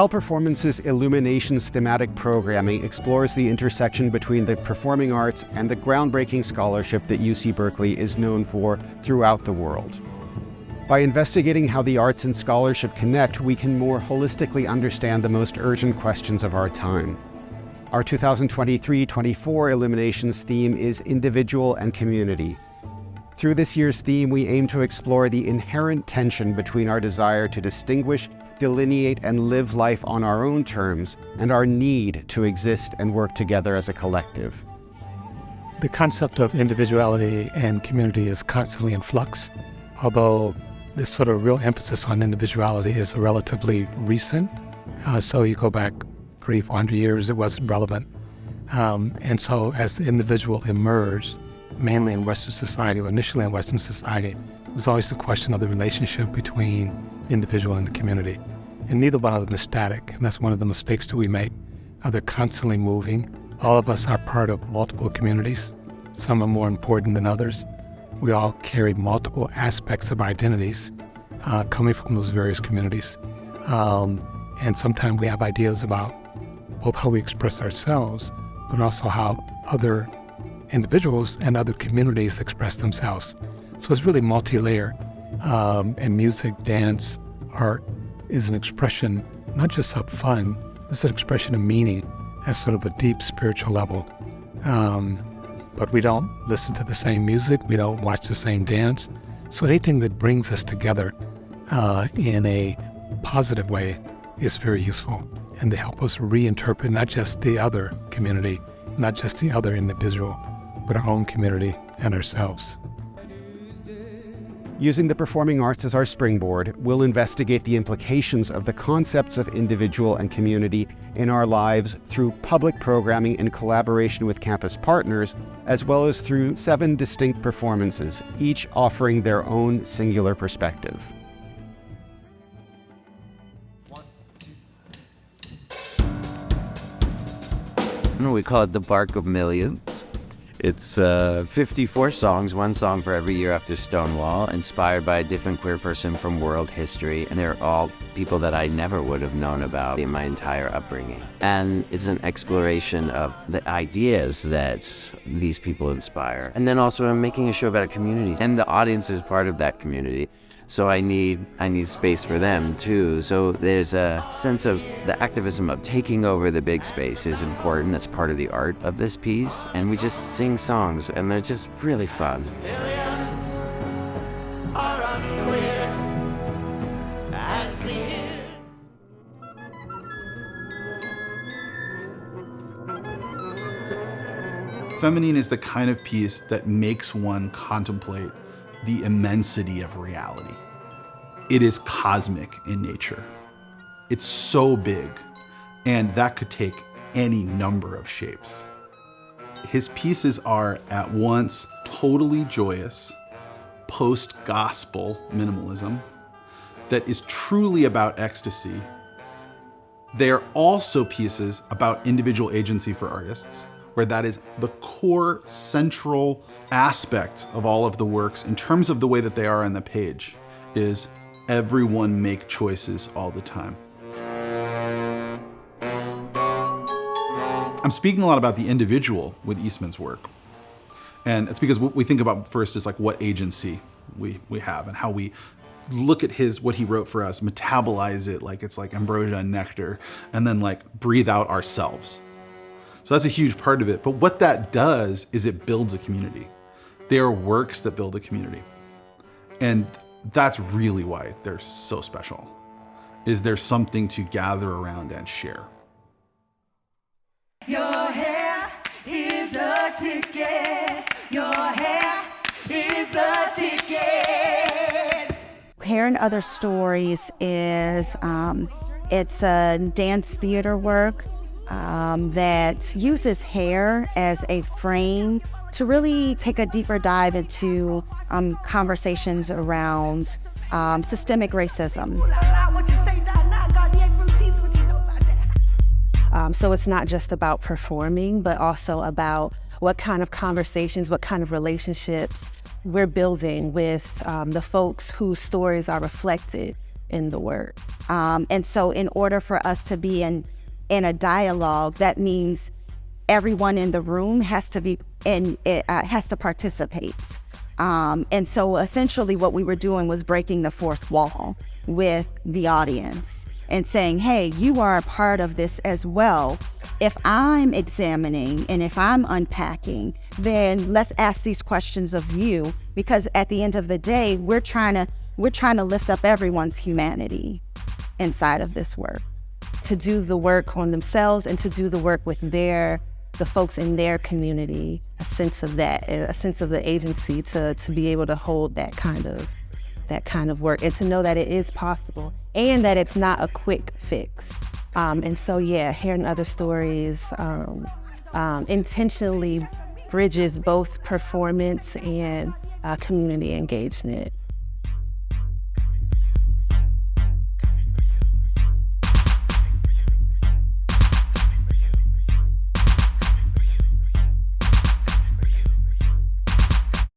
Performances Illuminations thematic programming explores the intersection between the performing arts and the groundbreaking scholarship that UC Berkeley is known for throughout the world. By investigating how the arts and scholarship connect, we can more holistically understand the most urgent questions of our time. Our 2023-24 Illuminations theme is individual and community. Through this year's theme, we aim to explore the inherent tension between our desire to distinguish, delineate, and live life on our own terms, and our need to exist and work together as a collective. The concept of individuality and community is constantly in flux, although this sort of real emphasis on individuality is relatively recent. So you go back 300-400 years, it wasn't relevant. And so as the individual emerged, mainly in Western society, or initially in Western society, it was always the question of the relationship between the individual and the community. And neither one of them is static, and that's one of the mistakes that we make. They're constantly moving. All of us are part of multiple communities. Some are more important than others. We all carry multiple aspects of our identities coming from those various communities. And sometimes we have ideas about both how we express ourselves, but also how other individuals and other communities express themselves. So it's really multi-layered. And music, dance, art is an expression not just of fun, it's an expression of meaning at sort of a deep spiritual level. But we don't listen to the same music, we don't watch the same dance. So anything that brings us together in a positive way is very useful, and they help us reinterpret not just the other community, not just the other individual, but our own community and ourselves. Using the performing arts as our springboard, we'll investigate the implications of the concepts of individual and community in our lives through public programming in collaboration with campus partners, as well as through 7 distinct performances, each offering their own singular perspective. We call it the Bark of Millions. It's 54 songs, one song for every year after Stonewall, inspired by a different queer person from world history, and they're all people that I never would have known about in my entire upbringing. And it's an exploration of the ideas that these people inspire. And then also I'm making a show about a community, and the audience is part of that community. So I need space for them too. So there's a sense of the activism of taking over the big space is important. That's part of the art of this piece. And we just sing songs, and they're just really fun. Femenine is the kind of piece that makes one contemplate the immensity of reality. It is cosmic in nature. It's so big, and that could take any number of shapes. His pieces are at once totally joyous, post-gospel minimalism that is truly about ecstasy. They are also pieces about individual agency for artists, where that is the core central aspect of all of the works in terms of the way that they are on the page, is everyone make choices all the time. I'm speaking a lot about the individual with Eastman's work. And it's because what we think about first is like what agency we have and how we look at what he wrote for us, metabolize it like it's like ambrosia and nectar, and then like breathe out ourselves. So that's a huge part of it. But what that does is it builds a community. They are works that build a community. And that's really why they're so special, is there's something to gather around and share. Your hair is a ticket. Your hair is a ticket. Hair and Other Stories is, it's a dance theater work that uses hair as a frame to really take a deeper dive into conversations around systemic racism. So it's not just about performing, but also about what kind of conversations, what kind of relationships we're building with the folks whose stories are reflected in the work. And so in order for us to be in a dialogue, that means everyone in the room has to be has to participate. And so essentially what we were doing was breaking the fourth wall with the audience and saying, hey, you are a part of this as well. If I'm examining and if I'm unpacking, then let's ask these questions of you, because at the end of the day, we're trying to lift up everyone's humanity inside of this work. To do the work on themselves and to do the work with the folks in their community, a sense of that, a sense of the agency to be able to hold that kind of work, and to know that it is possible and that it's not a quick fix. And so, yeah, hearing other stories intentionally bridges both performance and community engagement.